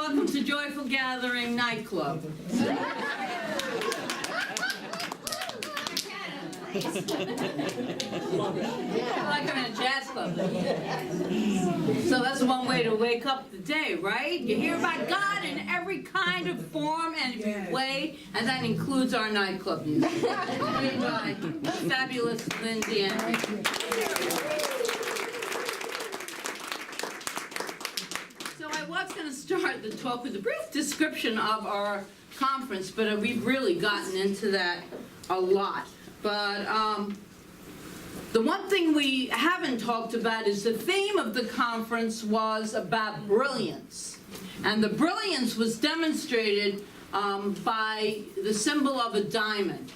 welcome to Joyful Gathering Nightclub. Like I'm in a jazz club. So that's one way to wake up the day, right? You hear about God in every kind of form and way, and that includes our nightclub music. Played by fabulous Lindsay and So I was going to start the talk with a brief description of our conference, but we've really gotten into that a lot. But the one thing we haven't talked about is the theme of the conference was about brilliance. And the brilliance was demonstrated by the symbol of a diamond.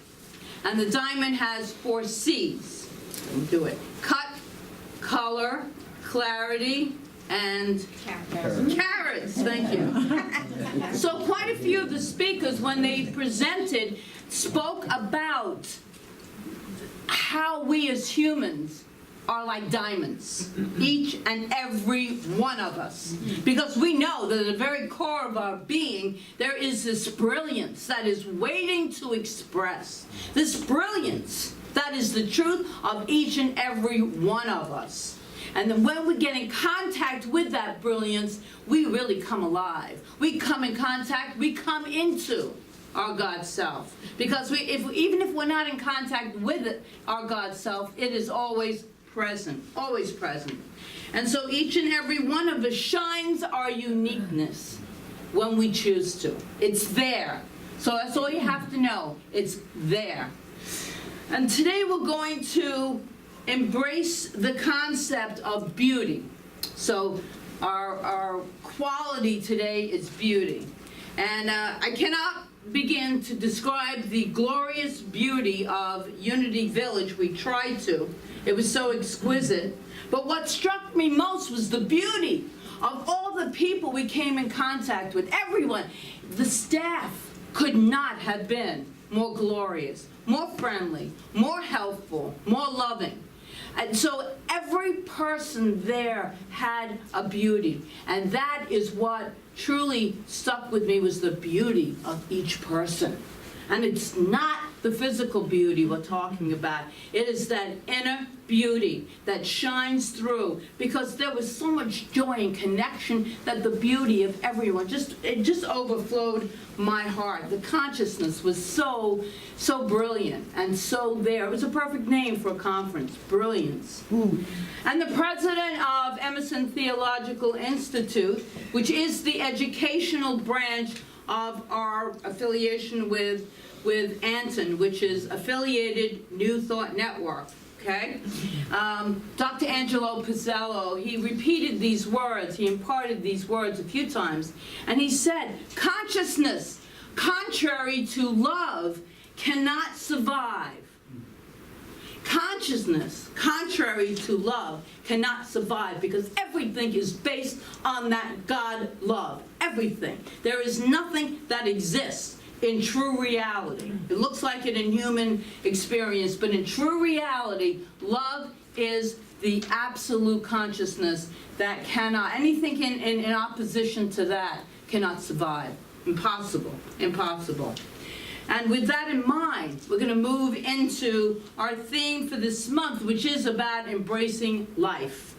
And the diamond has 4 C's. Do it. Cut, color, clarity, and carrots. Thank you. So quite a few of the speakers, when they presented, spoke about how we as humans are like diamonds, each and every one of us. Because we know that at the very core of our being, there is this brilliance that is waiting to express. This brilliance that is the truth of each and every one of us. And then when we get in contact with that brilliance, we really come alive. We come in contact, we come into our God self. Because even if we're not in contact with it, our God self, it is always present, always present. And so each and every one of us shines our uniqueness when we choose to. It's there. So that's all you have to know. It's there. And today we're going to embrace the concept of beauty. So our quality today is beauty. And I cannot begin to describe the glorious beauty of Unity Village. We tried to. It was so exquisite. But what struck me most was the beauty of all the people we came in contact with. Everyone. The staff could not have been more glorious, more friendly, more helpful, more loving. And so every person there had a beauty. And that is what truly stuck with me, was the beauty of each person. And it's not the physical beauty we're talking about. It is that inner beauty that shines through, because there was so much joy and connection that the beauty of everyone it just overflowed my heart. The consciousness was so brilliant and so there. It was a perfect name for a conference, brilliance. And the president of Emerson Theological Institute, which is the educational branch of our affiliation with Anton, which is Affiliated New Thought Network, okay? Dr. Angelo Pizzello, he repeated these words, he imparted these words a few times, and he said, consciousness, contrary to love, cannot survive. Consciousness, contrary to love, cannot survive, because everything is based on that God love. Everything. There is nothing that exists in true reality. It looks like it in human experience, but in true reality, love is the absolute consciousness that cannot, anything in opposition to that cannot survive. Impossible. Impossible. And with that in mind, we're going to move into our theme for this month, which is about embracing life.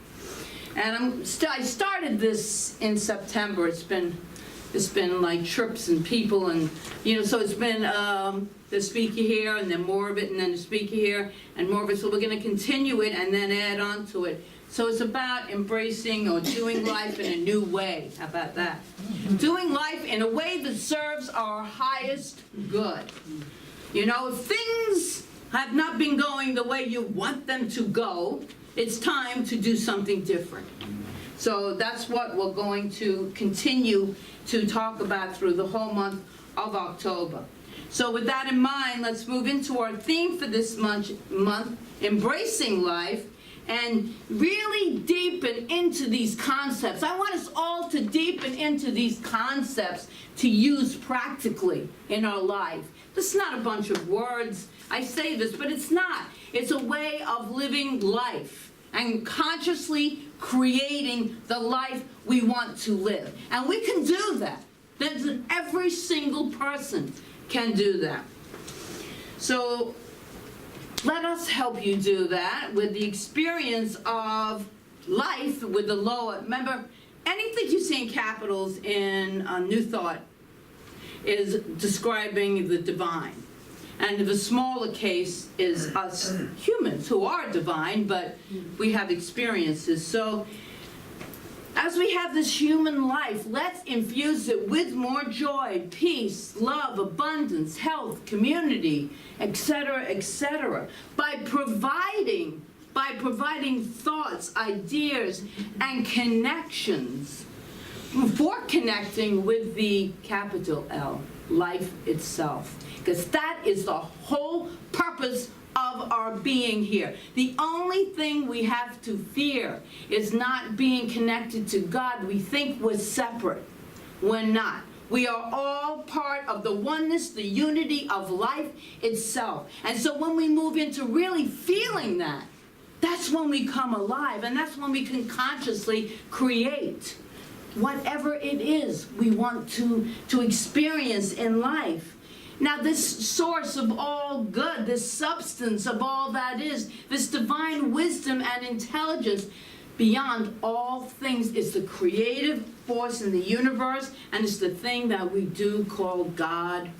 And I started this in September. It's been like trips and people, and so it's been the speaker here, and then more of it, and then the speaker here, and more of it. So we're going to continue it and then add on to it. So it's about embracing or doing life in a new way. How about that? Doing life in a way that serves our highest good. If things have not been going the way you want them to go, it's time to do something different. So that's what we're going to continue to talk about through the whole month of October. So with that in mind, let's move into our theme for this month, embracing life, and really deepen into these concepts. I want us all to deepen into these concepts to use practically in our life. This is not a bunch of words. I say this, but it's not. It's a way of living life and consciously creating the life we want to live. And we can do that. Every single person can do that. So let us help you do that with the experience of life with the lower. Remember, anything you see in capitals in New Thought is describing the divine. And the smaller case is us humans who are divine, but we have experiences. So as we have this human life, let's infuse it with more joy, peace, love, abundance, health, community, etc., etc. By providing thoughts, ideas, and connections for connecting with the capital L, life itself. Because that is the whole purpose of our being here. The only thing we have to fear is not being connected to God. We think we're separate. We're not. We are all part of the oneness, the unity of life itself. And so when we move into really feeling that, that's when we come alive, and that's when we can consciously create whatever it is we want to experience in life. Now, this source of all good, this substance of all that is, this divine wisdom and intelligence beyond all things is the creative force in the universe, and it's the thing that we do call God,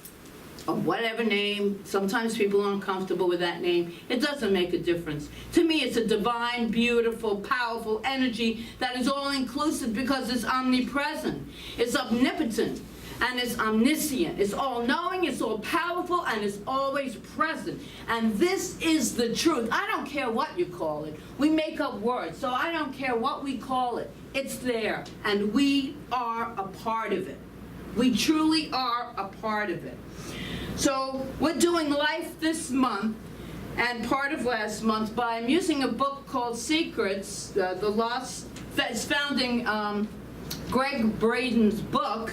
or whatever name. Sometimes people are uncomfortable with that name. It doesn't make a difference. To me, it's a divine, beautiful, powerful energy that is all-inclusive because it's omnipresent. It's omnipotent. And it's omniscient. It's all-knowing, it's all-powerful, and it's always present. And this is the truth. I don't care what you call it. We make up words, so I don't care what we call it. It's there, and we are a part of it. We truly are a part of it. So we're doing Life this month, and part of last month, by using a book called Secrets, it's found in Greg Braden's book,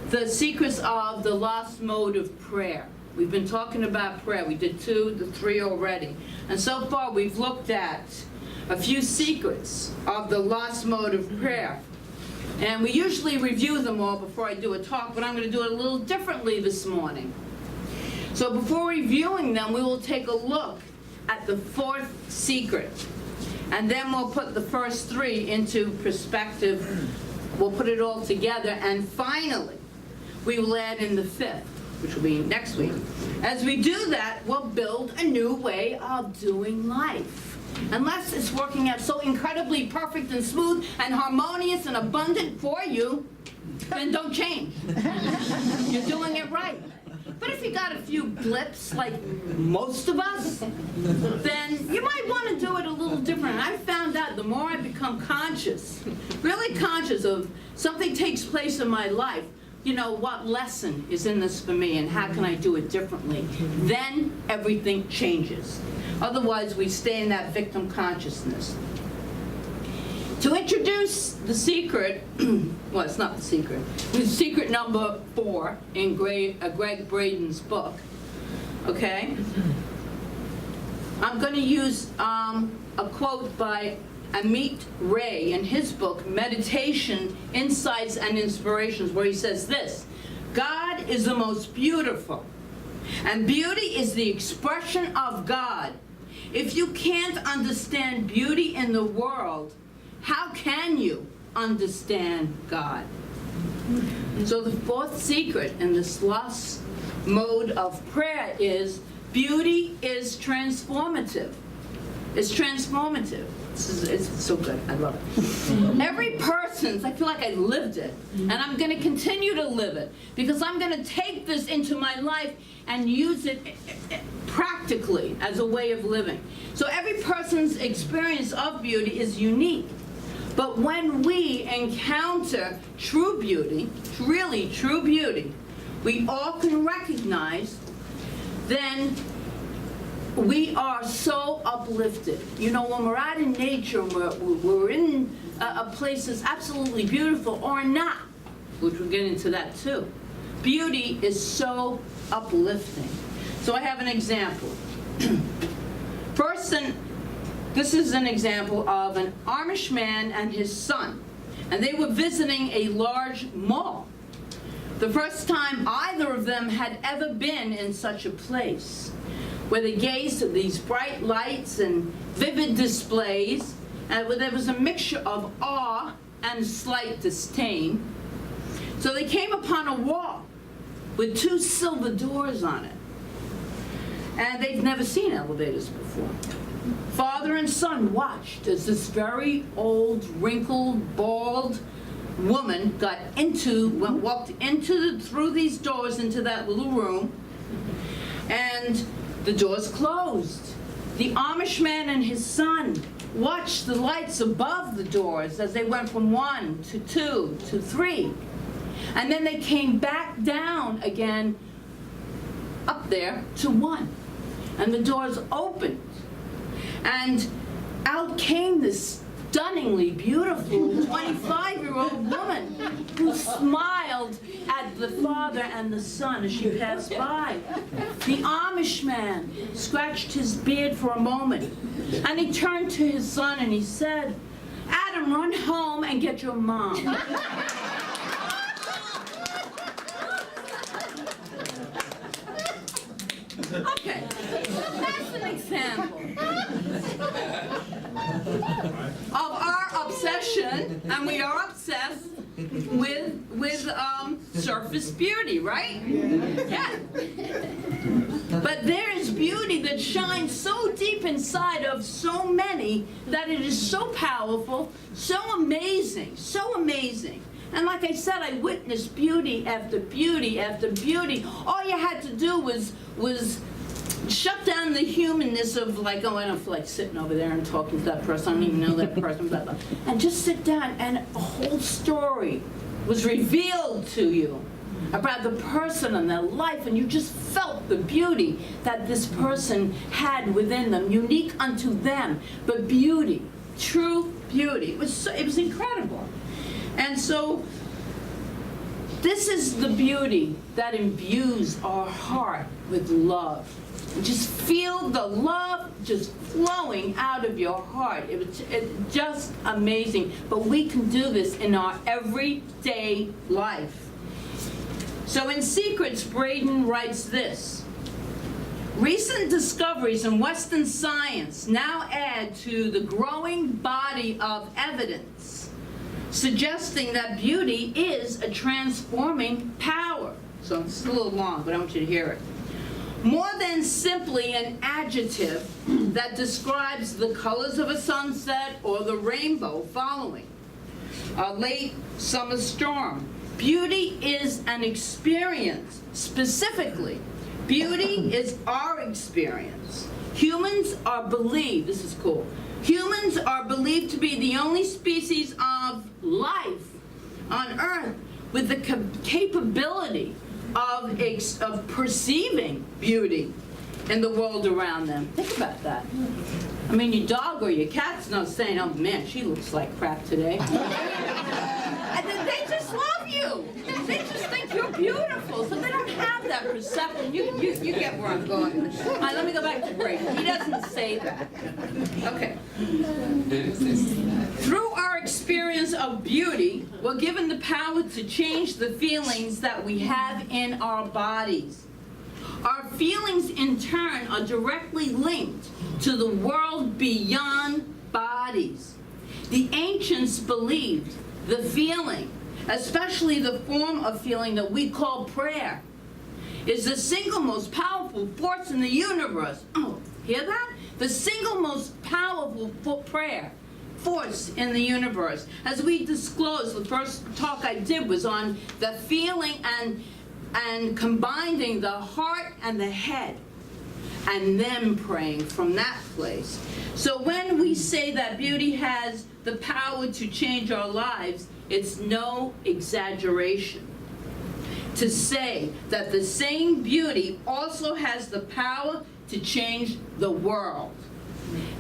The Secrets of the Lost Mode of Prayer. We've been talking about prayer. We did 2 to 3 already. And so far we've looked at a few secrets of the lost mode of prayer. And we usually review them all before I do a talk, but I'm going to do it a little differently this morning. So before reviewing them, we will take a look at the 4th secret. And then we'll put the first 3 into perspective. We'll put it all together. And finally, we will add in the 5th, which will be next week. As we do that, we'll build a new way of doing life. Unless it's working out so incredibly perfect and smooth and harmonious and abundant for you, then don't change. You're doing it right. But if you got a few blips, like most of us, then you might want to do it a little different. And I found out the more I become conscious, really conscious of something takes place in my life, you know, what lesson is in this for me and how can I do it differently? Then everything changes. Otherwise, we stay in that victim consciousness. To introduce the secret, well, it's not the secret, it's secret number 4 in Greg Braden's book, okay? I'm going to use a quote by Amit Ray in his book, Meditation, Insights and Inspirations, where he says this: God is the most beautiful, and beauty is the expression of God. If you can't understand beauty in the world, how can you understand God? So the 4th secret in this lost mode of prayer is beauty is transformative. It's transformative. It's so good. I love it. Every person's, I feel like I lived it, and I'm going to continue to live it, because I'm going to take this into my life and use it practically as a way of living. So every person's experience of beauty is unique. But when we encounter true beauty, really true beauty, we all can recognize, then we are so uplifted. You know, when we're out in nature, we're in a place that's absolutely beautiful or not, which we'll get into that too. Beauty is so uplifting. So I have an example. Person This is an example of an Amish man and his son, and they were visiting a large mall. The first time either of them had ever been in such a place, where they gazed at these bright lights and vivid displays, and where there was a mixture of awe and slight disdain. So they came upon a wall with 2 silver doors on it, and they'd never seen elevators before. Father and son watched as this very old, wrinkled, bald woman walked through these doors into that little room, and the doors closed. The Amish man and his son watched the lights above the doors as they went from 1 to 2 to 3. And then they came back down again up there to 1. And the doors opened. And out came this stunningly beautiful 25-year-old woman who smiled at the father and the son as she passed by. The Amish man scratched his beard for a moment, and he turned to his son and he said, "Adam, run home and get your mom." Okay, that's an example of our obsession, and we are obsessed with surface beauty, right? Yeah. But there is beauty that shines so deep inside of so many that it is so powerful, so amazing, so amazing. And like I said, I witnessed beauty after beauty after beauty. All you had to do was shut down the humanness of like, oh, I don't feel like sitting over there and talking to that person. I don't even know that person, blah, blah. And just sit down, and a whole story was revealed to you about the person and their life, and you just felt the beauty that this person had within them, unique unto them, but beauty, true beauty. It was incredible. And so this is the beauty that imbues our heart with love. You just feel the love just flowing out of your heart. It's just amazing. But we can do this in our everyday life. So in Secrets, Braden writes this: recent discoveries in Western science now add to the growing body of evidence suggesting that beauty is a transforming power. So it's a little long, but I want you to hear it. More than simply an adjective that describes the colors of a sunset or the rainbow following a late summer storm. Beauty is an experience. Specifically, beauty is our experience. Humans are believed, this is cool, humans are believed to be the only species of life on Earth with the capability of perceiving beauty in the world around them. Think about that. I mean, your dog or your cat's not saying, "Oh man, she looks like crap today." And then they just love you. They just think you're beautiful, so they don't have that perception. You get where I'm going. All right, let me go back to Brady. He doesn't say that. Okay. Through our experience of beauty, we're given the power to change the feelings that we have in our bodies. Our feelings, in turn, are directly linked to the world beyond bodies. The ancients believed the feeling, especially the form of feeling that we call prayer, is the single most powerful force in the universe. Oh, hear that? The single most powerful force in the universe. As we disclosed, the first talk I did was on the feeling and combining the heart and the head, and then praying from that place. So when we say that beauty has the power to change our lives, it's no exaggeration to say that the same beauty also has the power to change the world.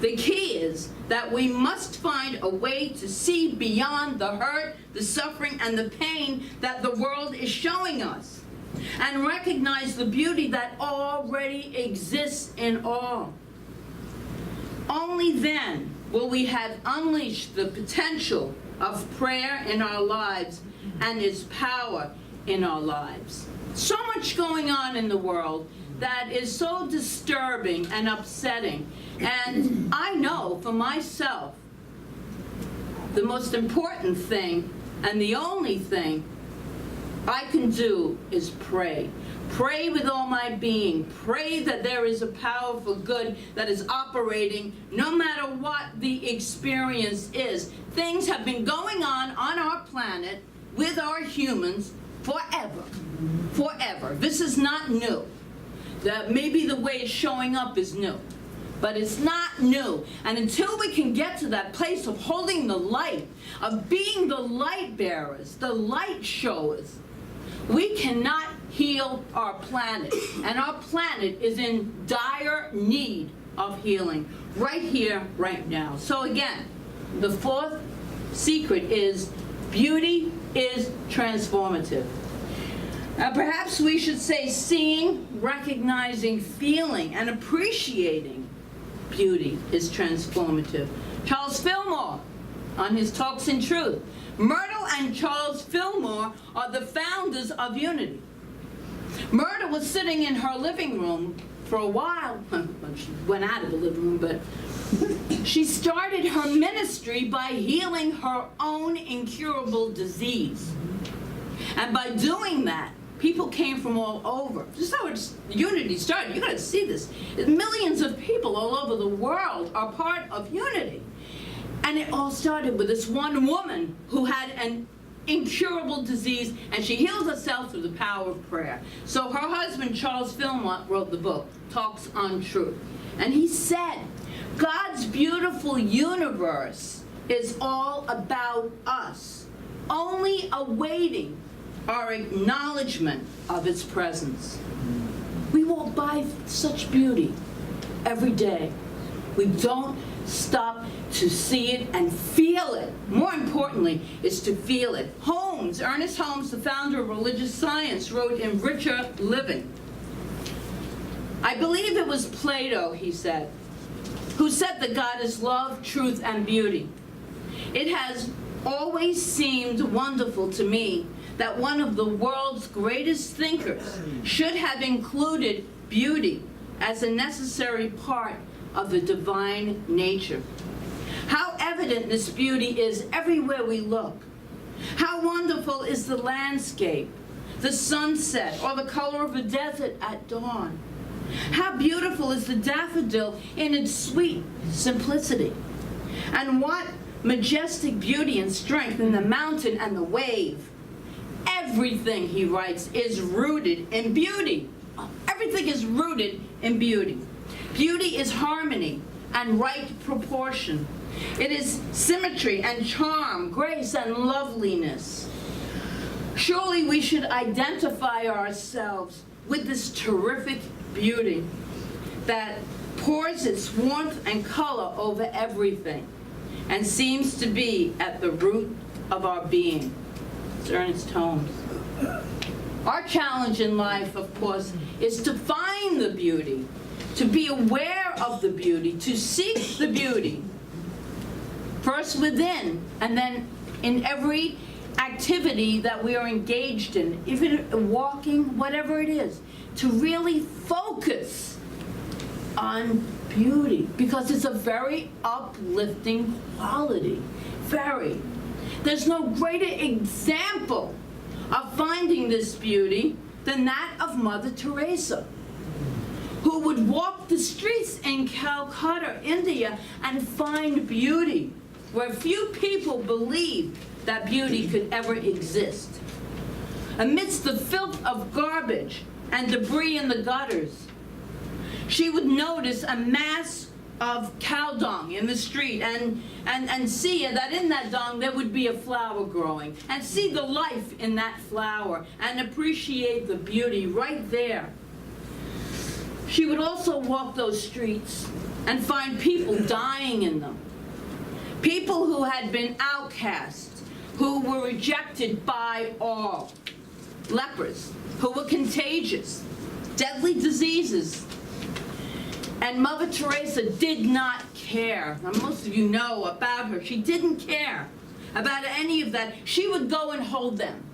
The key is that we must find a way to see beyond the hurt, the suffering, and the pain that the world is showing us, and recognize the beauty that already exists in all. Only then will we have unleashed the potential of prayer in our lives and its power in our lives. So much going on in the world that is so disturbing and upsetting. And I know for myself, the most important thing and the only thing I can do is pray. Pray with all my being. Pray that there is a power for good that is operating no matter what the experience is. Things have been going on our planet with our humans forever. Forever. This is not new. Maybe the way it's showing up is new. But it's not new. And until we can get to that place of holding the light, of being the light bearers, the light showers, we cannot heal our planet. And our planet is in dire need of healing right here, right now. So again, the fourth secret is beauty is transformative. Perhaps we should say seeing, recognizing, feeling, and appreciating beauty is transformative. Charles Fillmore, on his Talks in Truth. Myrtle and Charles Fillmore are the founders of Unity. Myrtle was sitting in her living room for a while. She went out of the living room, but she started her ministry by healing her own incurable disease. And by doing that, people came from all over. This is how Unity started. You got to see this. Millions of people all over the world are part of Unity. And it all started with this one woman who had an incurable disease, and she healed herself through the power of prayer. So her husband, Charles Fillmore, wrote the book, Talks on Truth. And he said, God's beautiful universe is all about us, only awaiting our acknowledgement of its presence. We walk by such beauty every day. We don't stop to see it and feel it. More importantly, is to feel it. Ernest Holmes, the founder of religious science, wrote in Richer Living, I believe it was Plato, he said, who said that God is love, truth, and beauty. It has always seemed wonderful to me that one of the world's greatest thinkers should have included beauty as a necessary part of the divine nature. How evident this beauty is everywhere we look. How wonderful is the landscape, the sunset, or the color of a desert at dawn. How beautiful is the daffodil in its sweet simplicity. And what majestic beauty and strength in the mountain and the wave. Everything, he writes, is rooted in beauty. Everything is rooted in beauty. Beauty is harmony and right proportion. It is symmetry and charm, grace and loveliness. Surely we should identify ourselves with this terrific beauty that pours its warmth and color over everything and seems to be at the root of our being. It's Ernest Holmes. Our challenge in life, of course, is to find the beauty, to be aware of the beauty, to seek the beauty, first within, and then in every activity that we are engaged in, even walking, whatever it is, to really focus on beauty, because it's a very uplifting quality. Very. There's no greater example of finding this beauty than that of Mother Teresa, who would walk the streets in Calcutta, India, and find beauty where few people believed that beauty could ever exist. Amidst the filth of garbage and debris in the gutters, she would notice a mass of cow dung in the street and see that in that dung there would be a flower growing, and see the life in that flower and appreciate the beauty right there. She would also walk those streets and find people dying in them. People who had been outcast, who were rejected by all. Lepers, who were contagious, deadly diseases. And Mother Teresa did not care. Now, most of you know about her. She didn't care about any of that. She would go and hold them.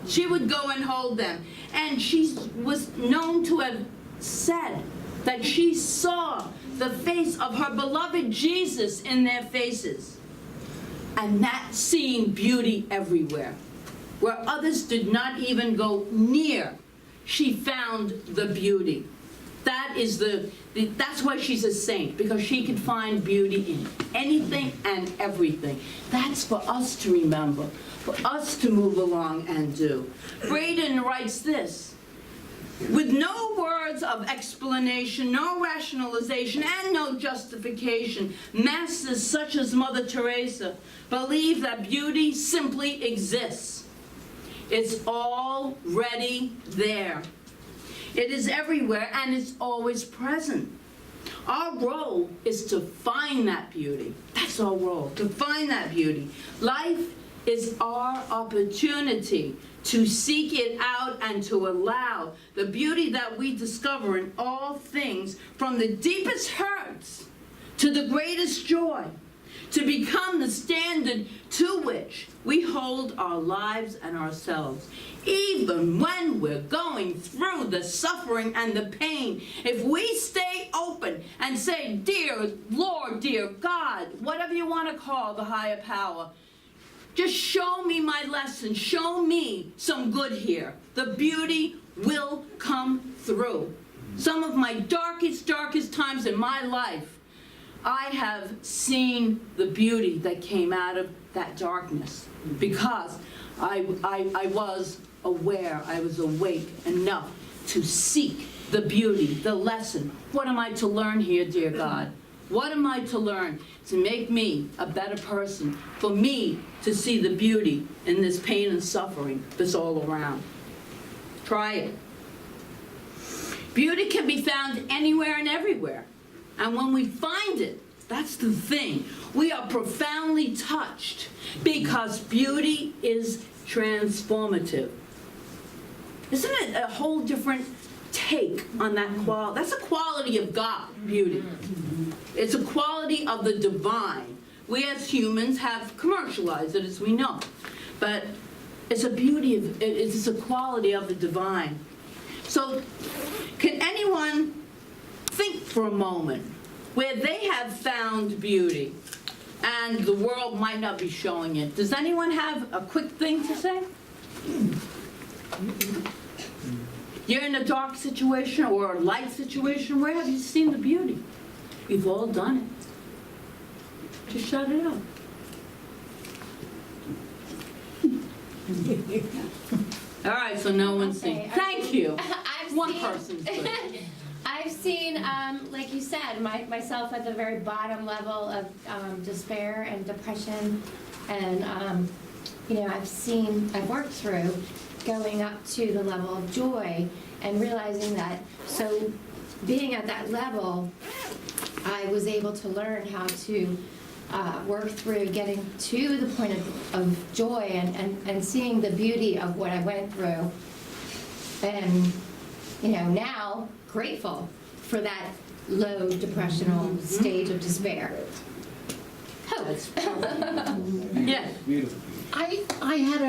She would go and hold them. And she was known to have said that she saw the face of her beloved Jesus in their faces. And that seeing beauty everywhere, where others did not even go near, she found the beauty. That's why she's a saint, because she could find beauty in anything and everything. That's for us to remember, for us to move along and do. Braden writes this: with no words of explanation, no rationalization, and no justification, masters such as Mother Teresa believe that beauty simply exists. It's already there. It is everywhere, and it's always present. Our role is to find that beauty. That's our role, to find that beauty. Life is our opportunity to seek it out and to allow the beauty that we discover in all things, from the deepest hurts to the greatest joy, to become the standard to which we hold our lives and ourselves. Even when we're going through the suffering and the pain, if we stay open and say, dear Lord, dear God, whatever you want to call the higher power, just show me my lesson, show me some good here. The beauty will come through. Some of my darkest times in my life, I have seen the beauty that came out of that darkness, because I was aware, I was awake enough to seek the beauty, the lesson. What am I to learn here, dear God? What am I to learn to make me a better person, for me to see the beauty in this pain and suffering that's all around? Try it. Beauty can be found anywhere and everywhere. And when we find it, that's the thing. We are profoundly touched, because beauty is transformative. Isn't it a whole different take on that quality? That's a quality of God, beauty. It's a quality of the divine. We as humans have commercialized it, as we know. But it's a beauty of, it's a quality of the divine. So can anyone think for a moment where they have found beauty and the world might not be showing it? Does anyone have a quick thing to say? You're in a dark situation or a light situation. Where have you seen the beauty? We've all done it. Just shout it out. All right, so no one's seen. Thank you. One person's good. I've seen, like you said, myself at the very bottom level of despair and depression, and I've worked through going up to the level of joy and realizing that. So being at that level, I was able to learn how to work through getting to the point of joy and seeing the beauty of what I went through, and now grateful for that low depressional stage of despair. Hope. Yeah. Beautiful. I had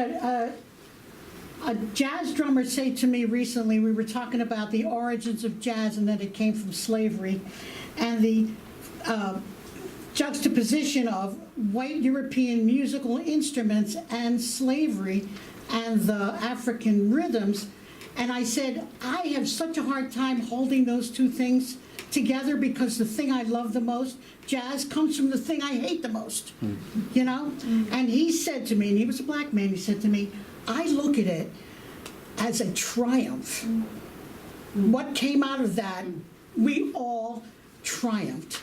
a jazz drummer say to me recently, we were talking about the origins of jazz and that it came from slavery, and the juxtaposition of white European musical instruments and slavery and the African rhythms. And I said, I have such a hard time holding those two things together, because the thing I love the most, jazz, comes from the thing I hate the most, And he said to me, and he was a black man, he said to me, I look at it as a triumph. What came out of that, we all triumphed.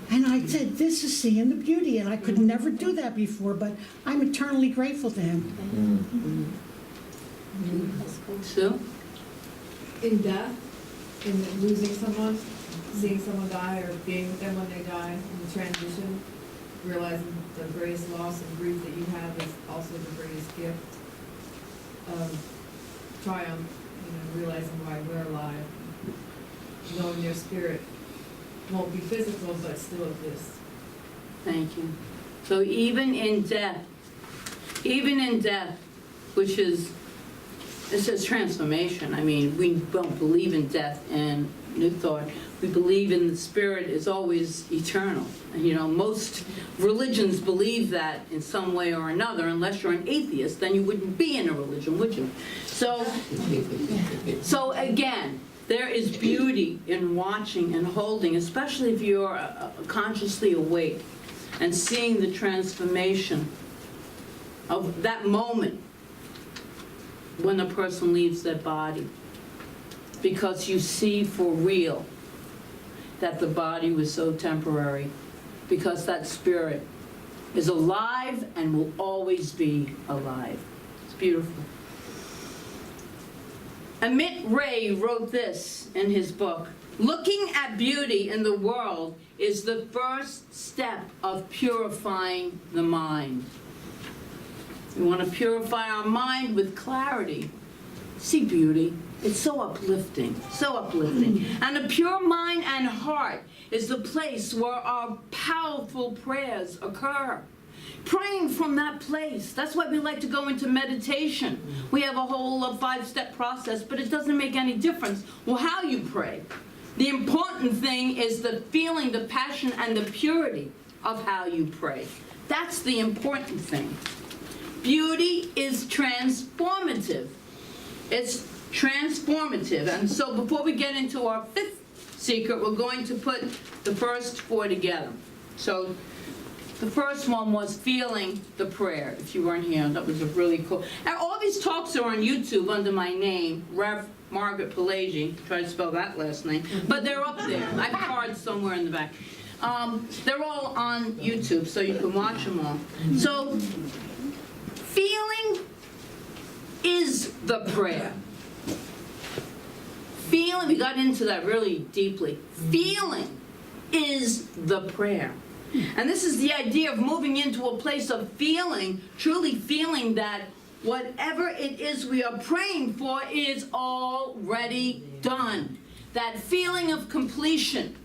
And I said, this is seeing the beauty, and I could never do that before, but I'm eternally grateful to him. Sue? In death, in losing someone, seeing someone die, or being with them when they die, in the transition, realizing the greatest loss and grief that you have is also the greatest gift of triumph, realizing why we're alive, knowing their spirit won't be physical, but still exist. Thank you. So even in death, which is, it says transformation. I mean, we don't believe in death and New Thought. We believe in the spirit is always eternal. You know, most religions believe that in some way or another. Unless you're an atheist, then you wouldn't be in a religion, would you? So again, there is beauty in watching and holding, especially if you're consciously awake and seeing the transformation of that moment when a person leaves their body. Because you see for real that the body was so temporary, because that spirit is alive and will always be alive. It's beautiful. Amit Ray wrote this in his book: looking at beauty in the world is the first step of purifying the mind. We want to purify our mind with clarity. See beauty. It's so uplifting, so uplifting. And a pure mind and heart is the place where our powerful prayers occur. Praying from that place. That's why we like to go into meditation. We have a whole 5-step process, but it doesn't make any difference how you pray. The important thing is the feeling, the passion, and the purity of how you pray. That's the important thing. Beauty is transformative. It's transformative. And so before we get into our 5th secret, we're going to put the first 4 together. So the first one was feeling the prayer. If you weren't here, that was a really cool. And all these talks are on YouTube under my name, Rev Margaret Palagye. Tried to spell that last name, but they're up there. I have cards somewhere in the back. They're all on YouTube, so you can watch them all. So feeling is the prayer. Feeling, we got into that really deeply. Feeling is the prayer. And this is the idea of moving into a place of feeling, truly feeling that whatever it is we are praying for is already done. That feeling of completion.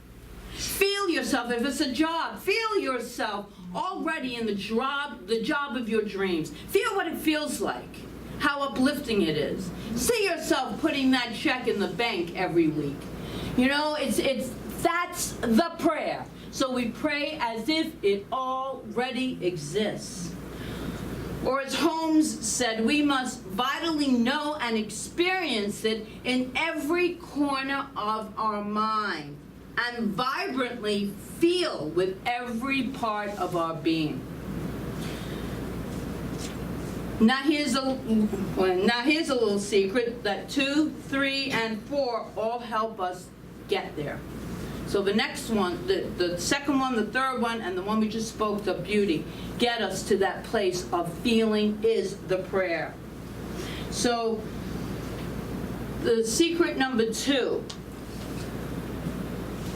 Feel yourself, if it's a job, feel yourself already in the job of your dreams. Feel what it feels like. How uplifting it is. See yourself putting that check in the bank every week. You know, that's the prayer. So we pray as if it already exists. Or as Holmes said, we must vitally know and experience it in every corner of our mind and vibrantly feel with every part of our being. Now here's a little secret that 2, 3, and 4 all help us get there. So the next one, the second one, the third one, and the one we just spoke of, beauty, get us to that place of feeling is the prayer. So the secret number 2,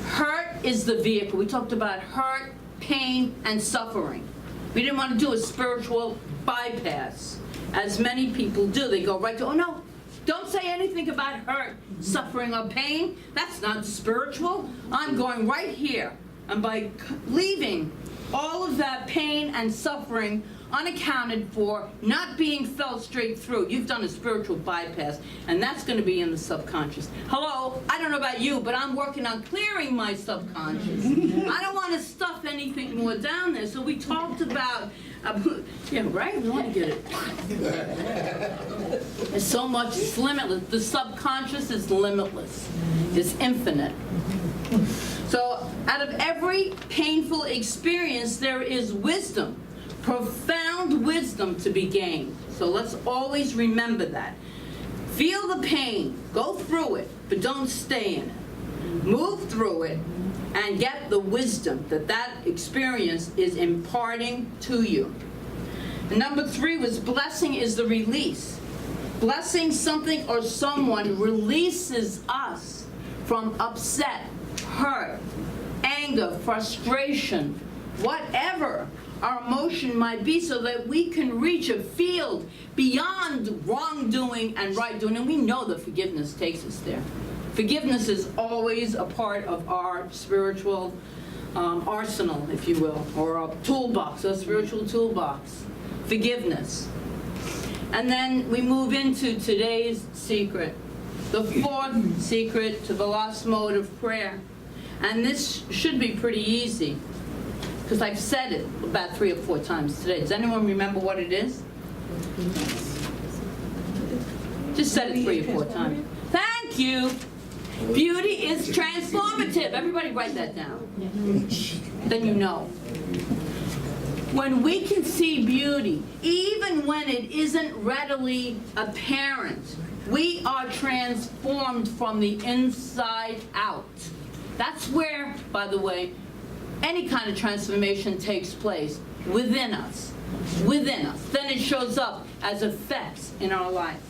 hurt is the vehicle. We talked about hurt, pain, and suffering. We didn't want to do a spiritual bypass, as many people do. They go right to, oh no, don't say anything about hurt, suffering, or pain. That's not spiritual. I'm going right here. And by leaving all of that pain and suffering unaccounted for, not being felt straight through, you've done a spiritual bypass, and that's going to be in the subconscious. Hello, I don't know about you, but I'm working on clearing my subconscious. I don't want to stuff anything more down there. So we talked about, yeah, right? We want to get it. There's so much, it's limitless. The subconscious is limitless. It's infinite. So out of every painful experience, there is wisdom. Profound wisdom to be gained. So let's always remember that. Feel the pain, go through it, but don't stay in it. Move through it and get the wisdom that that experience is imparting to you. And number 3 was blessing is the release. Blessing something or someone releases us from upset, hurt, anger, frustration, whatever our emotion might be, so that we can reach a field beyond wrongdoing and right doing. And we know that forgiveness takes us there. Forgiveness is always a part of our spiritual arsenal, if you will, or a toolbox, a spiritual toolbox. Forgiveness. And then we move into today's secret, the fourth secret to the lost mode of prayer. And this should be pretty easy, because I've said it about 3 or 4 times today. Does anyone remember what it is? Just said it 3 or 4 times. Thank you. Beauty is transformative. Everybody write that down. Then you know. When we can see beauty, even when it isn't readily apparent, we are transformed from the inside out. That's where, by the way, any kind of transformation takes place, within us. Within us. Then it shows up as effects in our life.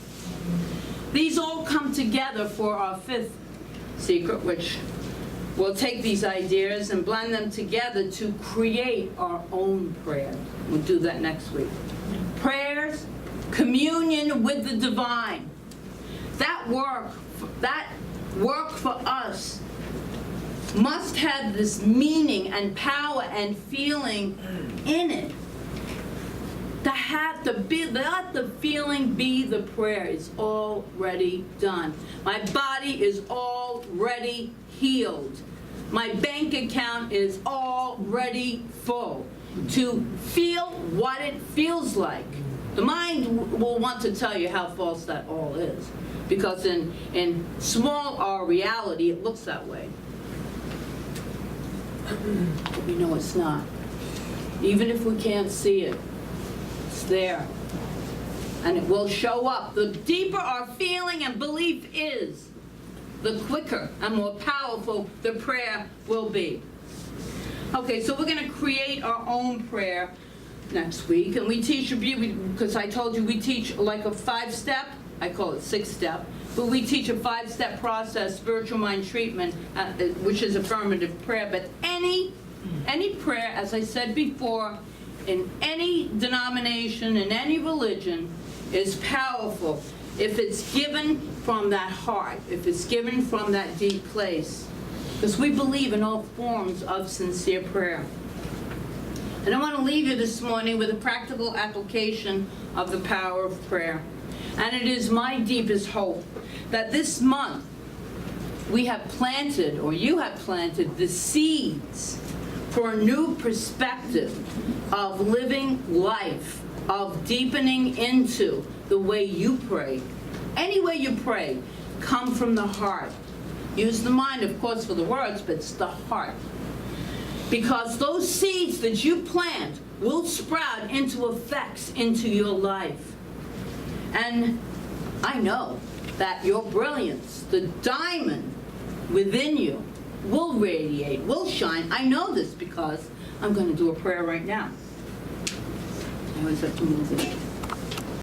These all come together for our fifth secret, which we'll take these ideas and blend them together to create our own prayers. We'll do that next week. Prayers, communion with the divine. That work for us must have this meaning and power and feeling in it. Let the feeling be the prayer. It's already done. My body is already healed. My bank account is already full. To feel what it feels like. The mind will want to tell you how false that all is. Because in small R reality, it looks that way. But we know it's not. Even if we can't see it, it's there. And it will show up. The deeper our feeling and belief is, the quicker and more powerful the prayer will be. Okay, so we're going to create our own prayer next week. And we teach, because I told you we teach like a 5-step, I call it 6-step, but we teach a 5-step process, spiritual mind treatment, which is affirmative prayer. But any prayer, as I said before, in any denomination, in any religion, is powerful if it's given from that heart, if it's given from that deep place. Because we believe in all forms of sincere prayer. And I want to leave you this morning with a practical application of the power of prayer. And it is my deepest hope that this month we have planted, or you have planted, the seeds for a new perspective of living life, of deepening into the way you pray. Any way you pray, come from the heart. Use the mind, of course, for the words, but it's the heart. Because those seeds that you plant will sprout into effects into your life. And I know that your brilliance, the diamond within you, will radiate, will shine. I know this because I'm going to do a prayer right now. I always have to move it.